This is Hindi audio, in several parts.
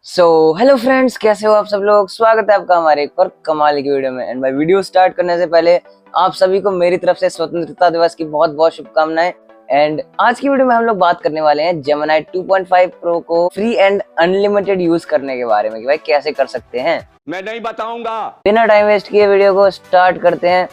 हेलो फ्रेंड्स, कैसे हो आप सब लोग। स्वागत है आपका हमारे एक और कमाल की वीडियो में। एंड भाई, वीडियो स्टार्ट करने से पहले आप सभी को मेरी तरफ से स्वतंत्रता दिवस की बहुत बहुत शुभकामनाएं। एंड आज की वीडियो में हम लोग बात करने वाले हैं जेमिनी 2.5 प्रो को फ्री एंड अनलिमिटेड यूज करने के बारे में कि भाई कैसे कर सकते हैं। मैं नहीं बताऊंगा। बिना टाइम वेस्ट किए वीडियो को स्टार्ट करते हैं।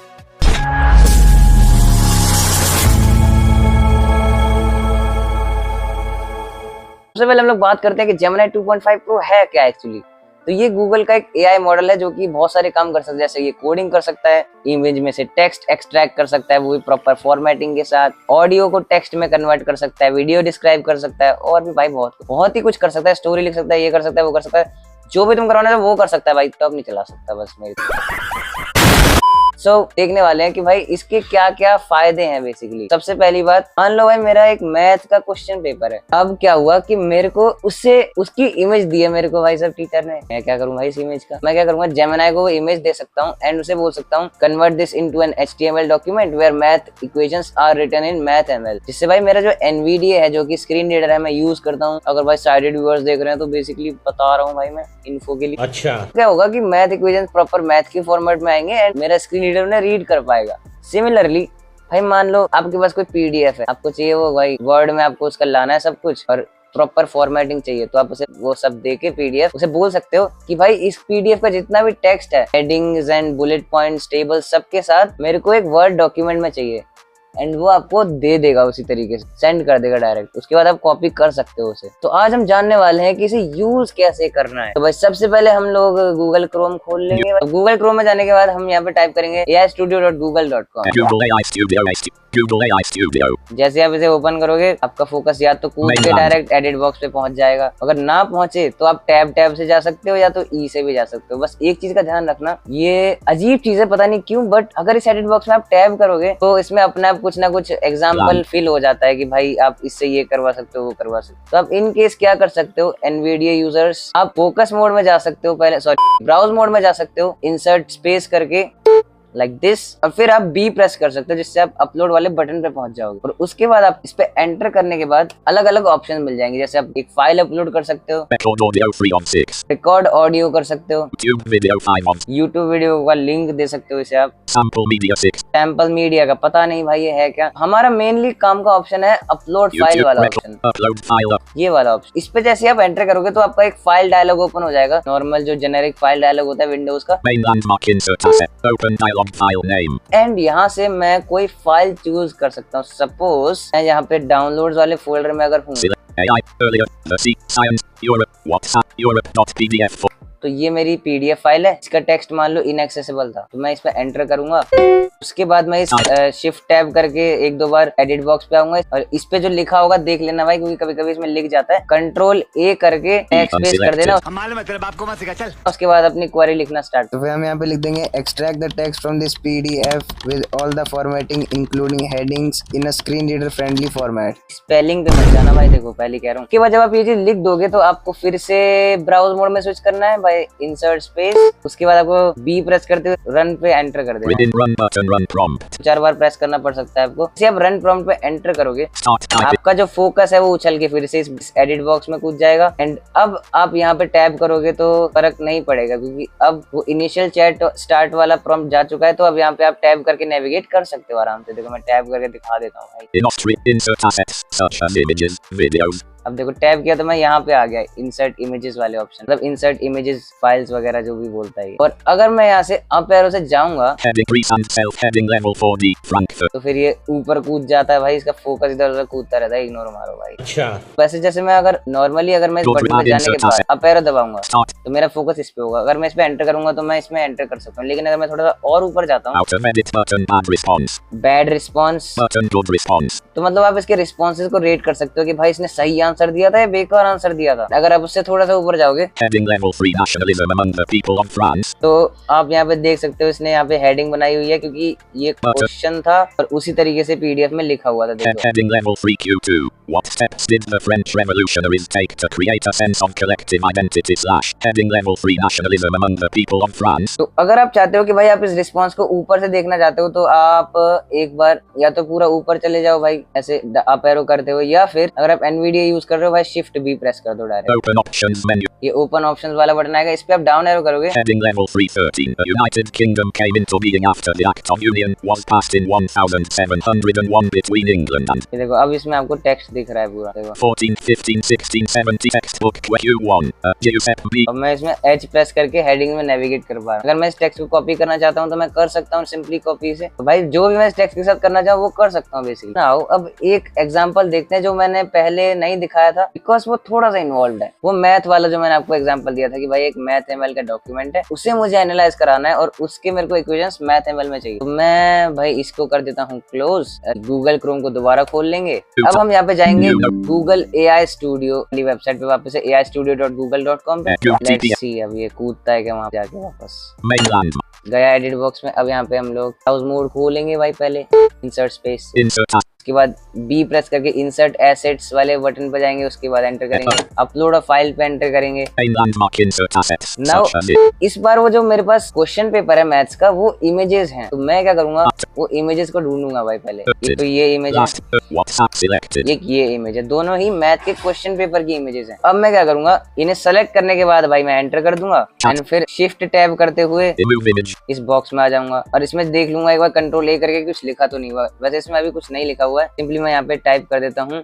सबसे पहले हम लोग बात करते हैं कि जेमिनी 2.5 प्रो है क्या एक्चुअली। तो ये गूगल का एक एआई मॉडल है जो कि बहुत सारे काम कर सकता है। जैसे ये कोडिंग कर सकता है, इमेज में से टेक्स्ट एक्सट्रैक्ट कर सकता है, वो भी प्रॉपर फॉर्मेटिंग के साथ, ऑडियो को टेक्स्ट में कन्वर्ट कर सकता है, वीडियो डिस्क्राइब कर सकता है, और भी भाई बहुत ही कुछ कर सकता है। स्टोरी लिख सकता है, ये कर सकता है, वो कर सकता है, जो भी तुम करवाना है वो कर सकता है भाई। तो अब नहीं चला सकता बस मेरे देखने वाले हैं कि भाई इसके क्या क्या फायदे हैं। बेसिकली सबसे पहली बात, मान लो भाई मेरा एक मैथ का क्वेश्चन पेपर है। अब क्या हुआ कि मेरे को उससे उसकी इमेज दी है मेरे को भाई सब टीचर ने। मैं क्या करूँ भाई इस इमेज का, मैं क्या करूंगा, जेमिनी को वो इमेज दे सकता हूँ एंड उसे बोल सकता हूँ convert this into an HTML document where math equations are written in math ML। जिससे भाई मेरा जो NVDA है, जो कि स्क्रीन रीडर है, मैं यूज करता हूँ। अगर भाई साइडेड व्यूअर्स देख रहे हैं तो बेसिकली बता रहा हूँ भाई मैं इन्फो के लिए। अच्छा, क्या होगा कि मैथ इक्वेशंस प्रॉपर मैथ के फॉर्मेट में आएंगे एंड मेरा स्क्रीन रीडर ने रीड कर पाएगा। सिमिलरली भाई मान लो आपके पास कोई PDF है, आपको चाहिए वो भाई वर्ड में आपको उसका लाना है सब कुछ और प्रॉपर फॉर्मेटिंग चाहिए, तो आप उसे वो सब देके PDF उसे बोल सकते हो कि भाई इस PDF का जितना भी टेक्स्ट है, headings and bullet points, tables, सबके साथ मेरे को एक वर्ड डॉक्यूमेंट में चाहिए। एंड वो आपको दे देगा, उसी तरीके से सेंड कर देगा डायरेक्ट। उसके बाद आप कॉपी कर सकते हो उसे। तो आज हम जानने वाले हैं कि इसे यूज कैसे करना है। तो भाई सबसे पहले हम लोग गूगल क्रोम खोल लेंगे। गूगल क्रोम में जाने के बाद हम यहाँ पे टाइप करेंगे aistudio.google.com। जैसे आप इसे ओपन करोगे, आपका फोकस या तो कूद के डायरेक्ट एडिट बॉक्स पे पहुंच जाएगा। अगर ना पहुंचे तो आप टैब से जा सकते हो या तो ई से भी जा सकते हो। बस एक चीज का ध्यान रखना, ये अजीब चीज है, पता नहीं क्यों, बट अगर इस एडिट बॉक्स में आप टैब करोगे तो इसमें अपने आप कुछ ना कुछ एग्जाम्पल फिल हो जाता है कि भाई आप इससे ये करवा सकते हो, वो करवा सकते हो। तो आप इन केस क्या कर सकते हो, NVIDIA यूजर्स, आप फोकस मोड में जा सकते हो, पहले ब्राउज मोड में जा सकते हो, इंसर्ट स्पेस करके लाइक दिस, और फिर आप B प्रेस कर सकते हो, जिससे आप अपलोड वाले बटन पे पहुंच जाओगे। और उसके बाद आप इस पे एंटर करने के बाद अलग अलग ऑप्शन मिल जाएंगे। जैसे आप एक फाइल अपलोड कर सकते हो, रिकॉर्ड ऑडियो कर सकते हो, यूट्यूब वीडियो का लिंक दे सकते हो इसे आप, सैंपल मीडिया का पता नहीं भाई ये है क्या। हमारा मेनली काम का ऑप्शन है अपलोड फाइल वाला ऑप्शन, ये वाला ऑप्शन। इस पे जैसे आप एंटर करोगे तो आपका एक फाइल डायलॉग ओपन हो जाएगा, नॉर्मल जो जेनेरिक फाइल डायलॉग होता है विंडोज का। एंड यहाँ से मैं कोई फाइल चूज कर सकता हूँ। सपोज मैं यहाँ पे डाउनलोड्स वाले फोल्डर में अगर हूँ तो ये मेरी PDF फाइल है, इसका टेक्स्ट मान लो इनएक्सेसिबल था, तो मैं इस पे एंटर करूंगा। उसके बाद मैं इस शिफ्ट टैब करके एक दो बार एडिट बॉक्स पे आऊंगा और इस पे जो लिखा होगा देख लेना भाई, क्योंकि कभी कभी इसमें लिख जाता है। Ctrl+A करके टेक्स्ट पेस्ट कर देना। चल उसके बाद अपनी क्वेरी लिखना स्टार्ट। तो फिर हम यहाँ पे लिख देंगे extract the text from this PDF with all the formatting including headings in a screen reader friendly format. Spelling पे मत जाना भाई, देखो पहले कह रहा हूँ। उसके बाद जब आप ये चीज लिख दोगे तो आपको फिर से ब्राउज मोड में स्विच करना है, इंसर्ट स्पेस, उसके बाद आपको B प्रेस करते हुए रन पे एंटर कर देना। 4 बार प्रेस करना पड़ सकता है आपको। जैसे आप रन प्रॉम्प्ट पे एंटर करोगे आपका जो फोकस है वो उछल के फिर से इस एडिट बॉक्स में कूद जाएगा। एंड अब आप यहाँ पे टैब करोगे तो फर्क नहीं पड़ेगा, क्योंकि अब वो इनिशियल चैट स्टार्ट वाला प्रॉम्प्ट जा चुका है। तो अब यहाँ पे आप टैब करके नेविगेट कर सकते हो आराम से। देखो मैं टैब करके दिखा देता हूँ भाई। अब देखो टैब किया तो मैं यहाँ पे आ गया इंसर्ट इमेजेस वाले ऑप्शन, मतलब इंसर्ट इमेजेस फाइल्स वगैरह जो भी बोलता है। और अगर मैं यहाँ से अप एरो से जाऊंगा तो फिर ये ऊपर कूद जाता है भाई, इसका फोकस इधर उधर कूदता रहता है, इग्नोर मारो भाई। अच्छा, वैसे जैसे मैं अगर नॉर्मली अगर मैं इस बटन पे जाने के बाद अप एरो दबाऊंगा तो मेरा फोकस इस पे होगा। अगर मैं इस पे एंटर करूंगा तो मैं इसमें एंटर कर सकता हूँ, लेकिन अगर मैं थोड़ा सा और ऊपर जाता हूँ, बैड रिस्पॉन्स, तो मतलब आप इसके रिस्पॉन्सेज को रेट कर सकते हो कि भाई इसने सही आंसर दिया था या बेकार आंसर दिया था। अगर आप उससे थोड़ा सा ऊपर जाओगे तो आप यहाँ पे देख सकते हो इसने यहाँ पे हेडिंग बनाई हुई है, क्योंकि ये क्वेश्चन था और उसी तरीके से PDF में लिखा हुआ था। देखो What steps did the French revolutionaries take to create a sense of collective identity / heading level 3 nationalism among the people of France? तो अगर आप चाहते हो कि भाई आप इस रिस्पांस को ऊपर से देखना चाहते हो तो आप एक बार या तो पूरा ऊपर चले जाओ भाई ऐसे अप एरो करते हुए, या फिर अगर आप NVIDIA यूज यूज कर रहे हो भाई शिफ्ट बी प्रेस कर दो डायरेक्ट। Open options menu. ये ओपन ऑप्शंस वाला बटन आएगा, इस पे आप डाउन एरो करोगे। Heading level 313. The United Kingdom came into being after the Act of Union was passed in 1701 between England and ये देखो अब इसमें आपको टेक्स्ट दिख रहा है पूरा, देखो 14, 15, 16, 17 textbook Q1. Giuseppe B. अब मैं इसमें H प्रेस करके हेडिंग में नेविगेट कर पा रहा हूँ। अगर मैं इस टेक्स्ट को कॉपी करना चाहता हूँ तो मैं कर सकता हूँ सिंपली कॉपी से। तो भाई जो भी मैं इस टेक्स्ट के साथ करना चाहूँ वो कर सकता हूँ बेसिकली। आओ अब एक एग्जांपल देखते हैं जो मैंने पहले नहीं दिखाया था, बिकॉज वो थोड़ा सा इन्वॉल्व है। वो मैथ वाला जो मैंने आपको एग्जांपल दिया था कि भाई एक मैथ एमएल का डॉक्यूमेंट है, उसे मुझे एनालाइज कराना है और उसके मेरे को इक्वेशंस मैथ एमएल में चाहिए। तो मैं भाई इसको कर देता हूँ क्लोज। गूगल क्रोम को दोबारा खोल लेंगे। अब हम यहाँ पे जाएंगे गूगल AI स्टूडियो वाली वेबसाइट पे वापस से aistudio.google.com पे। लेट्स सी अब ये कूदता है क्या वहाँ जाके वापस Mainland. गया एडिट बॉक्स में। अब यहाँ पे हम लोग ब्राउज मोड खोलेंगे भाई, पहले इंसर्ट स्पेस, Insert. उसके बाद बी प्रेस करके इंसर्ट एसेट्स वाले बटन पे जाएंगे, उसके बाद एंटर करेंगे, अपलोड अ फाइल पे एंटर करेंगे। Main landmark insert assets. Now, Such as it. इस बार वो जो मेरे पास क्वेश्चन पेपर है मैथ्स का वो इमेजेस हैं, तो मैं क्या करूंगा वो इमेजेस को ढूंढूंगा भाई पहले। ये तो ये इमेज है, Last. WhatsApp selected. एक ये इमेज है, दोनों ही मैथ के क्वेश्चन पेपर की इमेजेस हैं। अब मैं क्या करूंगा इन्हें सेलेक्ट करने के बाद भाई मैं एंटर कर दूंगा एंड फिर शिफ्ट टैब करते हुए Remove image. इस बॉक्स में आ जाऊंगा और इसमें देख लूंगा एक बार कंट्रोल A करके कुछ लिखा तो नहीं हुआ। वैसे इसमें अभी कुछ नहीं लिखा हुआ है, सिंपली मैं यहाँ पे टाइप कर देता हूँ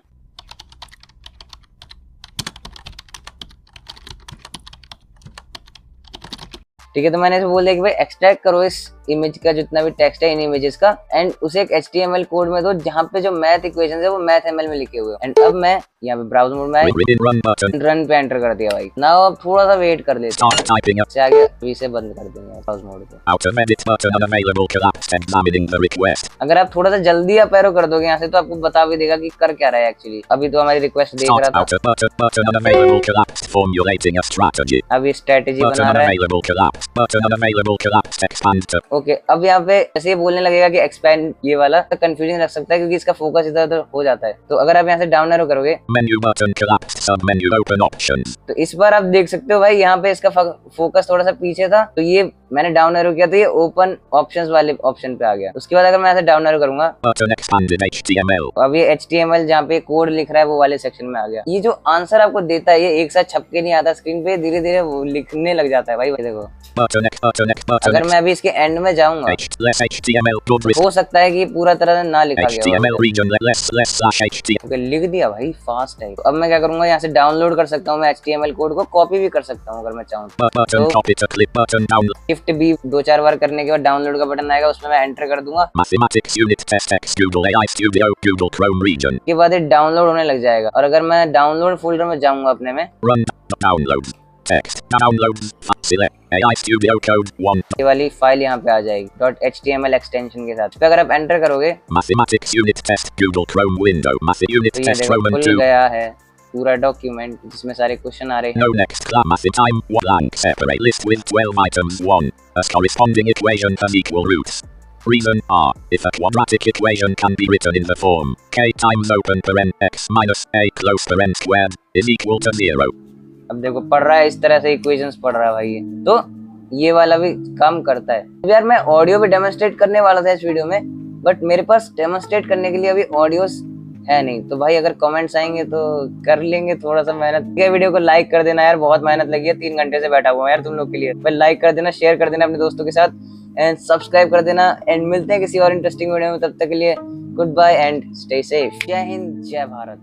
ठीक है। तो मैंने इसे बोल दिया कि भाई एक्सट्रैक्ट करो इस इमेज का जितना भी टेक्स्ट है इन इमेजेस का एंड उसे एक HTML कोड में दो जहाँ पे जो मैथ इक्वेशंस है वो मैथ ML में लिखे हुए हैं। एंड अब मैं यहाँ पे ब्राउज मोड में आया, Run button. रन पे एंटर कर दिया भाई। नाउ अब थोड़ा सा वेट कर लेते Start typing. हैं, इससे आगे अभी से बंद कर देंगे ब्राउज मोड पे। Out of edit button unavailable collapsed examining the request. अगर आप थोड़ा सा जल्दी आप एरो कर दोगे यहाँ से तो आपको बता भी देगा कि कर क्या रहा है एक्चुअली। अभी तो हमारी रिक्वेस्ट देख Start रहा out था, of button unavailable collapsed formulating a strategy. अभी स्ट्रेटेजी Button बना रहा है। unavailable collapsed. Button unavailable collapsed expand to. Okay अब यहाँ पे ऐसे ये बोलने लगेगा कि एक्सपैंड, ये वाला कंफ्यूजन रख सकता है क्योंकि इसका फोकस इधर उधर हो जाता है। तो अगर आप यहाँ से डाउन एरो करोगे Menu button collapsed sub menu open options. तो इस बार आप देख सकते हो भाई यहाँ पे इसका फोकस थोड़ा सा पीछे था, तो ये मैंने डाउन एरो किया तो ये ओपन ऑप्शंस वाले ऑप्शन पे आ गया। उसके बाद अगर मैं ऐसे डाउन एरो करूंगा Button expanded HTML. तो अब ये HTML जहाँ पे कोड लिख रहा है वो वाले सेक्शन में आ गया। ये जो आंसर आपको देता है ये एक साथ छपके नहीं आता स्क्रीन पे, धीरे धीरे वो लिखने लग जाता है भाई। देखो Button अगर मैं अभी इसके एंड में जाऊंगा less HTML good हो सकता है कि पूरा तरह से ना लिखा गया HTML region less slash HTML. हो। लिख दिया भाई, फास्ट है। तो अब मैं क्या करूंगा यहाँ से डाउनलोड कर सकता हूँ मैं HTML कोड को, कॉपी भी कर सकता हूँ अगर मैं चाहूँ। Button copy to clip button download. Shift B 2-4 बार करने के बाद डाउनलोड का बटन आएगा, उसमें मैं एंटर कर दूंगा। Mathematics unit test X Google AI Studio Google Chrome region. के बाद ये डाउनलोड होने लग जाएगा और अगर मैं डाउनलोड फोल्डर में जाऊंगा अपने में, Run downloads text downloads select AI Studio code 1. ये वाली फाइल यहाँ पे आ जाएगी .html एक्सटेंशन के साथ। इस पे अगर आप एंटर करोगे Mathematics unit test Google Chrome window. Math unit तो ये test देखो Roman खुल 2. गया है पूरा डॉक्यूमेंट जिसमें सारे क्वेश्चन आ रहे हैं। No next class time blank separate list with 12 items 1. A corresponding equation has equal roots. Reason R. If a quadratic equation can be written in the form k times open paren x minus a close paren squared is equal to 0. अब देखो पढ़ रहा है इस तरह से इक्वेशंस पढ़ रहा है भाई ये, तो ये वाला भी काम करता है। अब यार मैं ऑडियो भी डेमोन्स्ट्रेट करने वाला था इस वीडियो में, बट मेरे पास डेमोन्स्ट्रेट करने के लिए अभी ऑडियोस है नहीं। तो भाई अगर कमेंट्स आएंगे तो कर लेंगे थोड़ा सा मेहनत। ये वीडियो को लाइक कर देना यार, बहुत मेहनत लगी है, 3 घंटे से बैठा हुआ यार तुम लोग के लिए। भाई लाइक कर देना, शेयर कर देना अपने दोस्तों के साथ एंड सब्सक्राइब कर देना। एंड मिलते हैं किसी और इंटरेस्टिंग वीडियो में, तब तक के लिए goodbye and stay safe. जय हिंद, जय भारत।